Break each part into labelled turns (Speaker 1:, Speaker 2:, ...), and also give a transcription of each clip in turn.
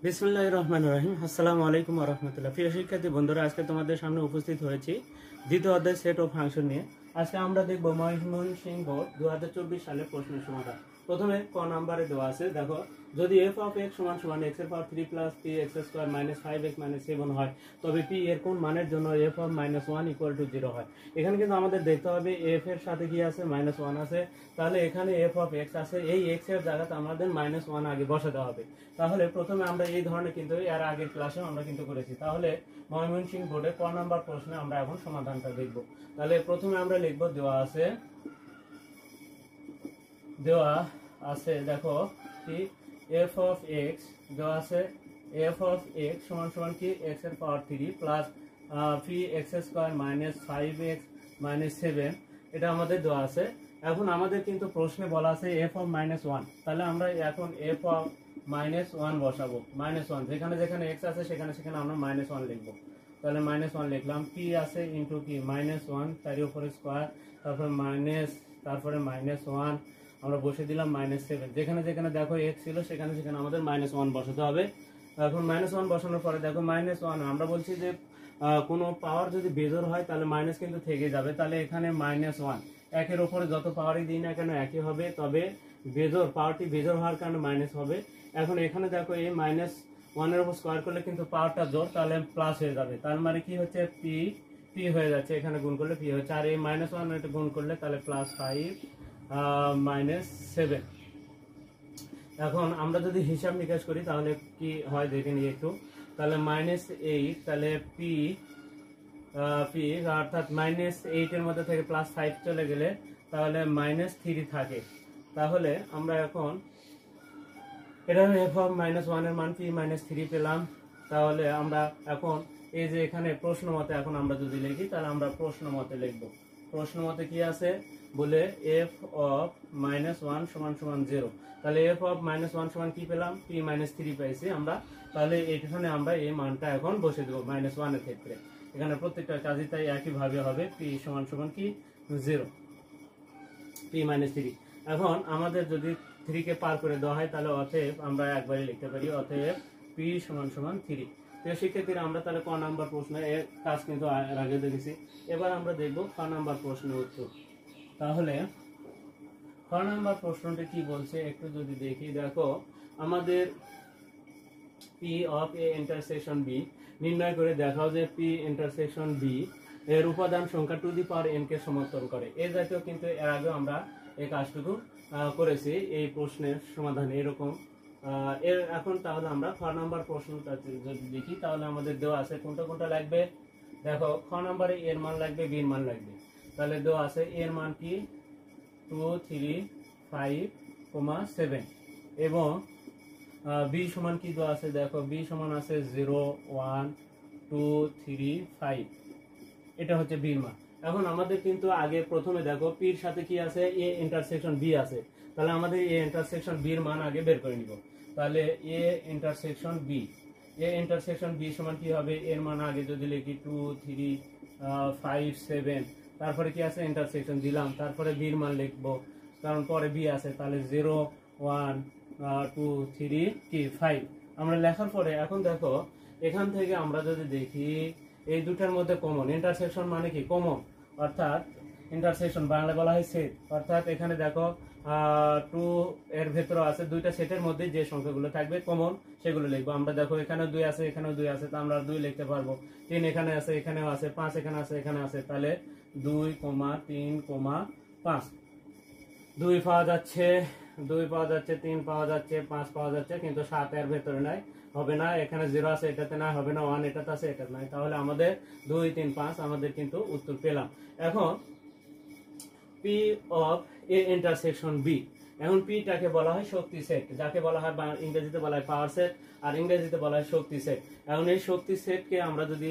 Speaker 1: বিসমিল্লাহির রহমানির রহিম। আসসালামু আলাইকুম ওয়া রাহমাতুল্লাহ। প্রিয় শিক্ষার্থী বন্ধুরা, আজকে তোমাদের সামনে উপস্থিত হয়েছি দ্বিতীয় অধ্যায় সেট ও ফাংশন নিয়ে। আজকে আমরা দেখব ময়মনসিংহ বোর্ড 2024 সালের প্রশ্নের সমাধান। প্রথমে ক নম্বরে দেওয়া আছে, দেখো যদি f অফ x সমান সমান x এর পাওয়ার 3 plus p x square minus 5x minus 7 হয়, তবে p এর কোন মানের জন্য f অফ -1 = 0 হয়। এখানে কিন্তু আমাদের দেখতে হবে f এর সাথে কি আছে, -1 আছে। তাহলে এখানে f অফ x আছে, এই x এর জায়গাতে আমাদের -1 আগে বসাতে হবে। তাহলে প্রথমে আমরা এই ধরনের কিন্তু এর আগের ক্লাসে আমরা কিন্তু করেছি। তাহলে ময়মনসিংহ বোর্ডে ক নাম্বার প্রশ্নে আমরা এখন সমাধানটা দেখব। তাহলে প্রথমে আমরা লিখব, দেওয়া আছে দেখো কি f অফ x দেওয়া আছে, f অফ x সমান সমান কি x এর পাওয়ার 3 plus p x square minus 5x minus 7, এটা আমাদের দেওয়া আছে। এখন আমাদের কিন্তু প্রশ্নে বলা আছে f অফ -1, তাহলে আমরা এখন f অফ -1 বসাবো। -1 যেখানে যেখানে x আছে সেখানে সেখানে আমরা -1 লিখবো। তাহলে -1 লিখলাম, p আছে ইনটু কি -1 তার উপরে স্কয়ার, তারপর মাইনাস, তারপরে -1 আমরা বসে দিলাম -7। যেখানে যেখানে দেখো x ছিল সেখানে সেখানে আমাদের -1 বসাতে হবে। এখন -1 বসানোর পরে দেখো -1 আমরা বলছি যে কোনো পাওয়ার যদি বেজোড় হয় তাহলে মাইনাস কিন্তু থেকে যাবে। তাহলে এখানে -1 একের উপরে যত পাওয়ারই দিই না কেন একই হবে, তবে বেজোড় পাওয়ারটি বেজোড় হওয়ার কারণে মাইনাস হবে। এখন এখানে দেখো এই -1 এর উপর স্কয়ার করলে কিন্তু পাওয়ারটা জোড়, তাহলে প্লাস হয়ে যাবে। তার মানে কি হচ্ছে, p হয়ে যাচ্ছে, এখানে গুণ করলে p হচ্ছে, আর এই -1 এটা গুণ করলে তাহলে +5 -7। এখন আমরা যদি হিসাব নিকাশ করি তাহলে কি হয় দেখে নিই একটু। তাহলে -8, তাহলে p অর্থাৎ -8 এর মধ্যে থেকে +5 চলে গেলে তাহলে -3 থাকে। তাহলে আমরা এখন এটা f অফ -1 এর মান p -3 পেলাম। তাহলে আমরা এখন এই যে এখানে প্রশ্ন মতে এখন আমরা যদি লিখি তাহলে আমরা প্রশ্ন মতে লিখব। প্রশ্ন মতে কি আছে বলে f অফ -1 সমান সমান 0। তাহলে f অফ -1 সমান কি পেলাম, p -3 পাইছি আমরা। তাহলে এখানে আমরা এই মানটা এখন বসে দেব -1 এর ক্ষেত্রে। এখানে প্রত্যেকটা কাজই তাই একই ভাবে হবে, p সমান সমান কি 0, p -3। এখন আমাদের যদি 3 কে পার করে দেওয়া হয় তাহলে অতএব আমরা একবারই লিখতে পারি, অতএব p সমান সমান 3। তো শিক্ষার্থীরা আমরা তাহলে ক নাম্বার প্রশ্নে এর কাজ কিন্তু আগে দেখেছি। এবার আমরা দেখব ক নাম্বার প্রশ্নের উত্তর। তাহলে ক নাম্বার প্রশ্নটি কি বলছে একটু যদি দেখি, দেখো আমাদের p of a intersection b নির্ণয় করে দেখাও যে p ইন্টারসেকশন b এর উপাদান সংখ্যা টু দি পাওয়ার n কে সমর্থন করে। এই জাতীয় কিন্তু এর আগে আমরা এই কাজটুকু করেছি এই প্রশ্নের সমাধান এরকম। এখন তাহলে আমরা খ নাম্বার প্রশ্নটা যদি দেখি তাহলে আমাদের দেওয়া আছে কোনটা কোনটা লাগবে। দেখো খ নাম্বারে এর মান লাগবে, বি এর মান লাগবে। তাহলে দেওয়া আছে এর মান কি 2 3 5, 7 এবং বি সমান কি দেওয়া আছে, দেখো বি সমান আছে 0 1 2 3 5, এটা হচ্ছে বি এর মান। এখন আমাদের কিন্তু আগে প্রথমে দেখো পি এর সাথে কি আছে, এ ইন্টারসেকশন বি আছে। তাহলে আমাদের এ ইন্টারসেকশন বি এর মান আগে বের করে নিব। তাহলে এ ইন্টারসেকশন বি সমান কি হবে, এর মান আগে যদি লিখি 2 3 5 7, তারপরে কি আছে ইন্টারসেকশন দিলাম, তারপরে বি এর মান লিখবো কারণ পরে বি আছে। তাহলে 0 1 2 3 কি 5 আমরা লেখার পরে এখন দেখো এখান থেকে আমরা যদি দেখি এই দুটার মধ্যে কমন, ইন্টারসেকশন মানে কি কমন, অর্থাৎ ইন্টারসেকশন বাংলা বলা হয় সেট। অর্থাৎ এখানে দেখো 2 এর ভেতরে আছে, দুইটা সেটের মধ্যে যে সংখ্যাগুলো থাকবে কমন সেগুলো লিখবো আমরা। দেখো এখানে 2 আছে, এখানেও 2 আছে, তো আমরা 2 লিখতে পারবো। 3 এখানে আছে, এখানেও আছে, 5 এখানে আছে, এখানে আছে, তাহলে 2 3 5 2 পাওয়া যাচ্ছে, 2 পাওয়া যাচ্ছে, 3 পাওয়া যাচ্ছে, 5 পাওয়া যাচ্ছে, কিন্তু 7 এর ভেতরে নাই, হবে না। এখানে 0 আছে, এটাতে না হবে না, 1 এটাতে আছে, এটাতে নাই। তাহলে আমাদের 2 3 5 আমাদের কিন্তু উত্তর পেলাম। এখন p of a intersection b, এখন p টাকে বলা হয় শক্তি সেট, যাকে বলা হয় ইংরেজিতে বলা হয় পাওয়ার সেট আর ইংরেজিতে বলা হয় শক্তি সেট। এখন এই শক্তি সেটকে আমরা যদি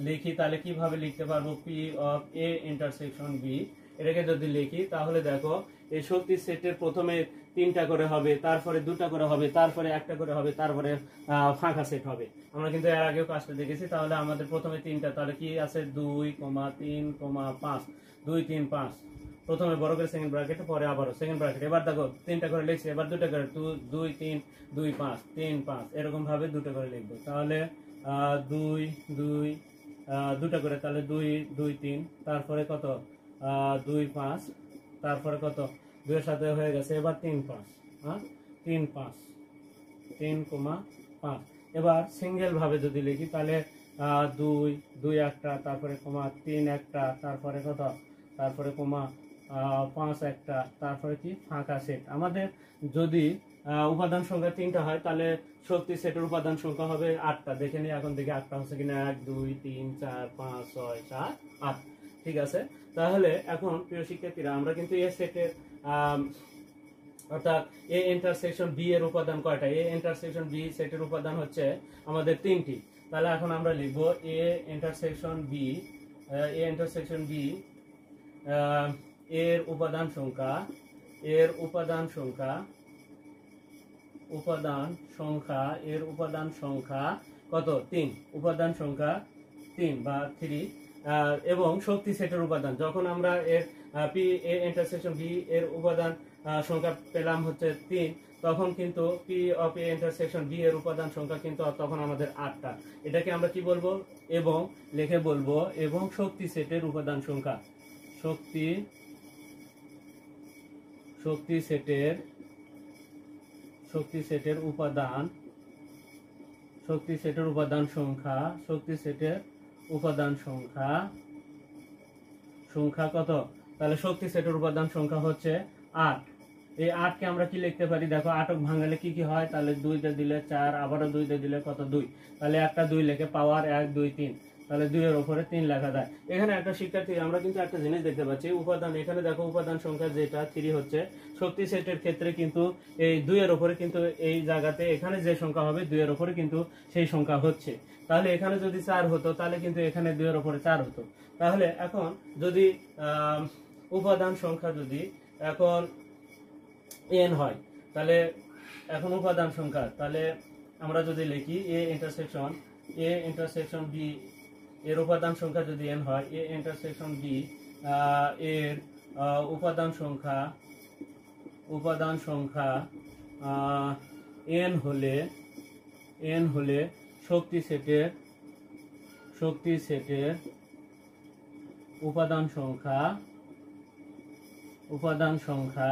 Speaker 1: লিখি তাহলে কিভাবে লিখতে পারবো, p of a intersection b এটাকে যদি লিখি তাহলে দেখো এই শক্তি সেটের প্রথমে 3টা করে হবে, তারপরে 2টা করে হবে, তারপরে 1টা করে হবে, তারপরে ফাঁকা সেট হবে। আমরা কিন্তু এর আগেও কাজটা দেখেছি। তাহলে আমাদের প্রথমে 3টা, তাহলে কি আছে 2 3 5 2 3 5 প্রথমে বড় করে সেকেন্ড ব্র্যাকেট, পরে আবারও সেকেন্ড ব্র্যাকেট। এবার দেখো 3টা করে লিখছি, এবার 2টা করে 2 2 3 2 5 3 5 এরকম ভাবে 2টা করে লিখবো। তাহলে 2 2 2টা করে, তাহলে 2 2 3, তারপরে কত 2 5, তারপরে কত 2 এর সাথে হয়ে গেছে, এবার 3 5, হ্যাঁ 3 5 3,5। এবার সিঙ্গেল ভাবে যদি লিখি তাহলে 2 2 একটা, তারপরে কমা 3 একটা, তারপরে কত, তারপরে কমা 5 একটা, তারপরে কি ফাঁকা সেট। আমাদের যদি উপাদান সংখ্যা 3টা হয় তাহলে শক্তি সেটের উপাদান সংখ্যা হবে 8টা। দেখে নিই এখন দেখি 8টা হচ্ছে কিনা। 1 2 3 4 5 6 7 8। ঠিক আছে, তাহলে এখন প্রিয় শিক্ষার্থীরা আমরা কিন্তু এই সেটের অর্থাৎ এ ইন্টারসেকশন বি এর উপাদান কয়টা? এ ইন্টারসেকশন বি সেটের উপাদান হচ্ছে আমাদের 3টি। তাহলে এখন আমরা লিখব A intersection B, A intersection B এর উপাদান সংখ্যা, এর উপাদান সংখ্যা, উপাদান সংখ্যা, এর উপাদান সংখ্যা কত? 3। উপাদান সংখ্যা 3 বা 3। এবং শক্তি সেটের উপাদান, যখন আমরা এর পি এ ইন্টারসেকশন বি এর উপাদান সংখ্যা পেলাম হচ্ছে 3, তখন কিন্তু P of A intersection B এর উপাদান সংখ্যা কিন্তু তখন আমাদের 8টা। এটাকে আমরা কি বলবো? এবং লিখে বলবো এবং শক্তি সেটের উপাদান সংখ্যা, শক্তি সেটের, শক্তি সেটের উপাদান, শক্তি সেটের উপাদান সংখ্যা, শক্তি সেটের উপাদান সংখ্যা, সংখ্যা কত? তাহলে শক্তি সেটের উপাদান সংখ্যা হচ্ছে 8। এই 8 কে আমরা কি লিখতে পারি? দেখো 8 ভাঙালে কি কি হয়? তাহলে 2 তে দিলে 4, আবারও 2 তে দিলে কত? 2। তাহলে একটা 2 লিখে পাওয়ার 1 2 3, তাহলে 2 এর উপরে 3 লেখা যায়। এখানে একটা শিক্ষার্থী আমরা কিন্তু একটা জিনিস দেখতে পাচ্ছি, উপাদান এখানে দেখো উপাদান সংখ্যা যেটা 3 হচ্ছে, শক্তি সেটের ক্ষেত্রে কিন্তু এই 2 এর উপরে কিন্তু এই জায়গাতে এখানে যে সংখ্যা হবে 2 এর উপরে কিন্তু সেই সংখ্যা হচ্ছে। তাহলে এখানে যদি 4 হতো তাহলে কিন্তু এখানে 2 এর উপরে 4 হতো। তাহলে এখন যদি উপাদান সংখ্যা যদি এখন n হয়, তাহলে এখন উপাদান সংখ্যা, তাহলে আমরা যদি লিখি এ ইন্টারসেকশন বি এর উপাদান সংখ্যা যদি n হয়, এ ইন্টারসেকশন বি এর উপাদান সংখ্যা, উপাদান সংখ্যা n হলে শক্তি সেটের, শক্তি সেটের উপাদান সংখ্যা, উপাদান সংখ্যা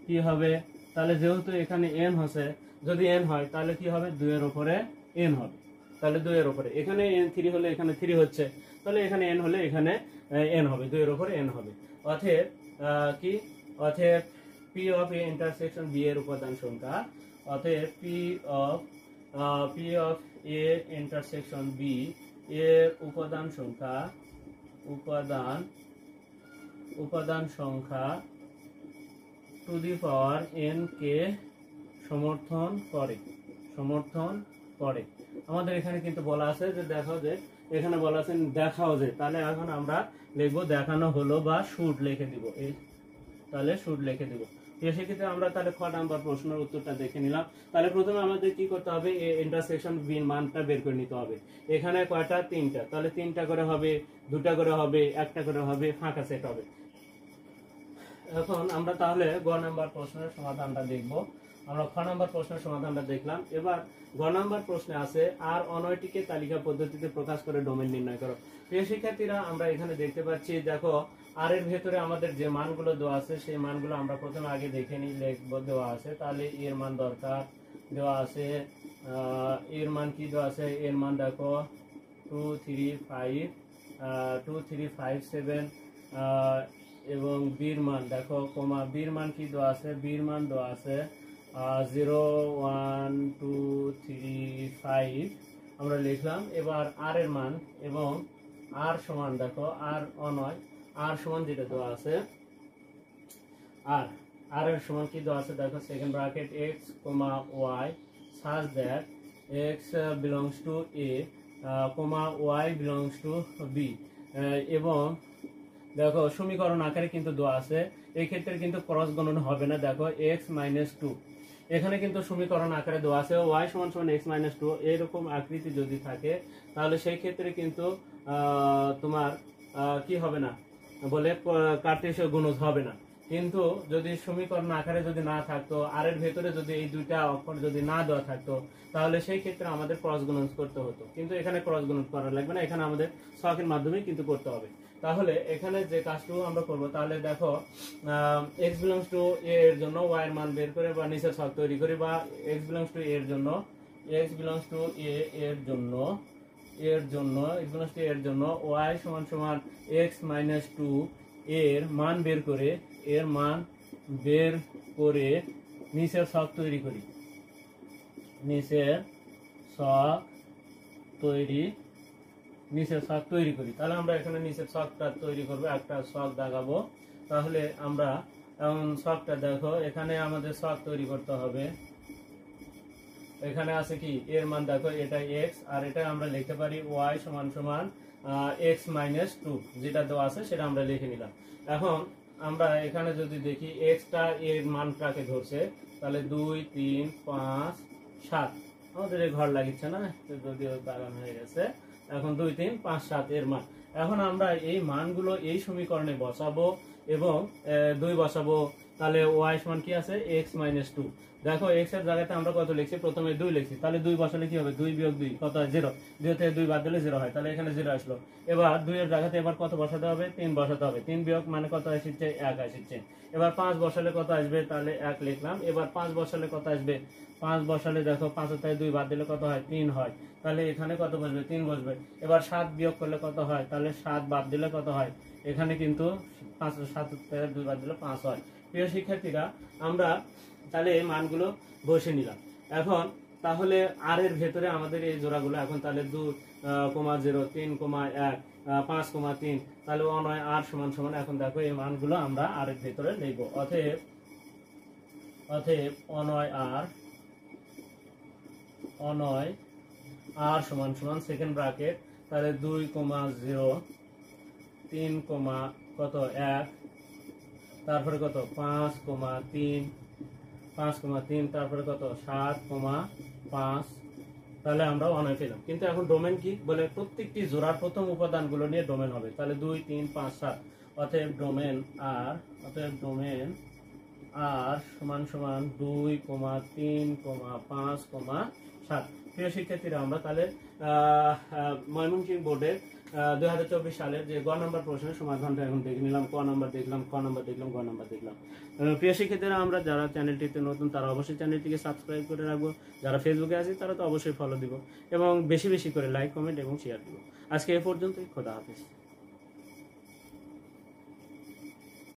Speaker 1: কি হবে? তাহলে যেহেতু এখানে n হচ্ছে, যদি n হয় তাহলে কি হবে? 2 এর উপরে n হবে। তাহলে 2 এর উপরে, এখানে n 3 হলে এখানে 3 হচ্ছে, তাহলে এখানে n হলে এখানে n হবে, 2 এর উপরে n হবে। অতএব কি? অতএব p of a intersection b এর উপাদান সংখ্যা, অতএব p of a intersection b এর উপাদান সংখ্যা, উপাদান সংখ্যা টু দি পাওয়ার n কে সমর্থন করে, সমর্থন করে। আমাদের এখানে কিন্তু বলা আছে যে দেখো, যে এখানে বলা আছে দেখাও যে, তাহলে এখন আমরা লিখবো দেখানো হলো বা শুড লিখে দিব। তাহলে শুড লিখে দিব। সেক্ষেত্রে আমরা তাহলে খ নাম্বার প্রশ্নের উত্তরটা দেখে নিলাম। তাহলে প্রথমে আমাদের কি করতে হবে? এই ইন্টারসেকশন বির মানটা বের করে নিতে হবে। এখানে কয়টা? 3টা, তাহলে 3টা করে হবে, 2টা করে হবে, 1টা করে হবে, ফাঁকা সেট হবে। এখন আমরা তাহলে গ নাম্বার প্রশ্নের সমাধানটা দেখব। আমরা খ নাম্বার প্রশ্নের সমাধানটা দেখলাম। এবার গ নাম্বার প্রশ্নে আছে আর অনয়টিকে তালিকা পদ্ধতিতে প্রকাশ করে ডোমেন নির্ণয় করো। প্রিয় শিক্ষার্থীরা, আমরা এখানে দেখতে পাচ্ছি, দেখো আর এর ভেতরে আমাদের যে মানগুলো দেওয়া আছে সেই মানগুলো আমরা প্রথমে আগে দেখে নিই। লিখব দেওয়া আছে, তাহলে এর মান দরকার দেওয়া আছে। এর মান কি দেওয়া আছে? এর মান দেখো 2 3 5 2 3 5 7, এবং বীর মান দেখো কমা বীর মান কি দেওয়া আছে? বীর মান দেওয়া আছে 0 1 2 3 5 আমরা লিখলাম। এবার আর এর মান, এবং আর সমান দেখো আর অনয়, আর সমান যেটা দেওয়া আছে, আর এর সমান কি দেওয়া আছে? দেখো second bracket x, y such that x belongs to a, y belongs to b, এবং দেখো সমীকরণ আকারে কিন্তু দেওয়া আছে। এই ক্ষেত্রে কিন্তু ক্রস গণনা হবে না। দেখো x - 2 এখানে কিন্তু সমীকরণ আকারে দেওয়া আছে। y = x - 2 এরকম আকৃতি যদি থাকে তাহলে সেই ক্ষেত্রে কিন্তু তোমার কি হবে না, বলে কার্টেসীয় গুণজ হবে না। কিন্তু যদি সমীকরণ আকারে যদি না থাকতো, আর এর ভেতরে যদি এই দুইটা অক্ষর যদি না দেওয়া থাকতো, তাহলে সেই ক্ষেত্রে আমাদের ক্রস গুণন করতে হতো। কিন্তু এখানে ক্রস গুণন করা লাগবে না, এখানে আমাদের ছকের মাধ্যমে কিন্তু করতে হবে। তাহলে এখানে যে কাজটুকু আমরা করব, তাহলে দেখো x বিলংস টু a এর জন্য y এর মান বের করে বা নিচের ছক তৈরি করি, বা x বিলংস টু a এর জন্য x বিলংস টু a এর জন্য x বিলংস টু a এর জন্য y সমান সমান x মাইনাস 2 এর মান বের করে নিচের ছক তৈরি করি, নিচের ছক তৈরি করি। তাহলে আমরা এখানে নিচের ছকটা তৈরি করব, একটা ছক দেখাবো। তাহলে আমরা এখন ছকটা দেখো, এখানে আমাদের ছক তৈরি করতে হবে। এখানে আছে কি এর মান দেখো, এটা x, আর এটা আমরা লিখতে পারি y সমান সমান x মাইনাস 2, যেটা দেওয়া আছে সেটা আমরা লিখে নিলাম। এখন আমরা এখানে যদি দেখি x টা এর মানটাকে ধরছে, তাহলে 2 3 5 7, আমাদের এই ঘর লাগিচ্ছে না, যদিও বাগান হয়ে গেছে। এখন 2 3 5 7 এর মান। এখন আমরা এই মানগুলো এই সমীকরণে বসাবো এবং 2 বসাবো। তাহলে y সমান কি আছে x মাইনাস 2। দেখো x এর জায়গাতে আমরা কত লিখছি, প্রথমে 2 লিখছি, তাহলে 2 বসালে কি হবে, 2 বিয়োগ 2 কত হয় 0, 2 থেকে 2 বাদ দিলে 0 হয়, তাহলে এখানে 0 আসলো। এবার 2 এর জায়গাতে এবার কত বসাতে হবে, 3 বসাতে হবে, 3 বিয়োগ মানে কত আসছে 1 আসছে। এবার 5 বসালে কত আসবে, তাহলে 1 লিখলাম। এবার 5 বসালে কত আসবে, 5 বসালে দেখো 5 থেকে 2 বাদ দিলে কত হয়, 3 হয়, তাহলে এখানে কত বসবে, 3 বসবে। এবার 7 বিয়োগ করলে কত হয়, তাহলে 7 বাদ দিলে কত হয়, এখানে কিন্তু 5 7 থেকে 2 বাদ দিলে 5 হয়। প্রিয় শিক্ষার্থীরা, আমরা তাহলে এই মানগুলো বসে নিলাম। এখন তাহলে আর এর ভেতরে আমাদের এই জোড়াগুলো এখন তাহলে 2,0 3,1 5,3, তাহলে অনয় আর সমান সমান। এখন দেখো এই মানগুলো আমরা আর এর ভেতরে লিখব। অতএব অনয় আর সমান সমান সেকেন্ড ব্র্যাকেট, তাহলে 2,0 3, কত 1, তারপরে কত 5,3, তারপরে কত 7,5, তাহলে আমরা অনয় পেলাম। কিন্তু এখন ডোমেন কি বলে, প্রত্যেকটি জোড়ার প্রথম উপাদানগুলো নিয়ে ডোমেন হবে। তাহলে 2 3 5 7, অতএব ডোমেন আর সমান সমান 2, 3, 5, 7। প্রিয় শিক্ষার্থীরা, আমরা তাহলে ময়মনসিংহ বোর্ডের 2024 সালের যে গ নম্বর প্রশ্নের সমাধানটা এখন দেখে নিলাম। ক নম্বর দেখলাম, খ নম্বর দেখলাম, গ নম্বর দেখলাম। প্রিয় শিক্ষার্থীরা, আমরা যারা চ্যানেলটিতে নতুন তারা অবশ্যই চ্যানেলটিকে সাবস্ক্রাইব করে রাখবো, যারা ফেসবুকে আছে তারা তো অবশ্যই ফলো দিব, এবং বেশি বেশি করে লাইক কমেন্ট এবং শেয়ার দিব। আজকে এ পর্যন্তই, খোদা হাফেজ।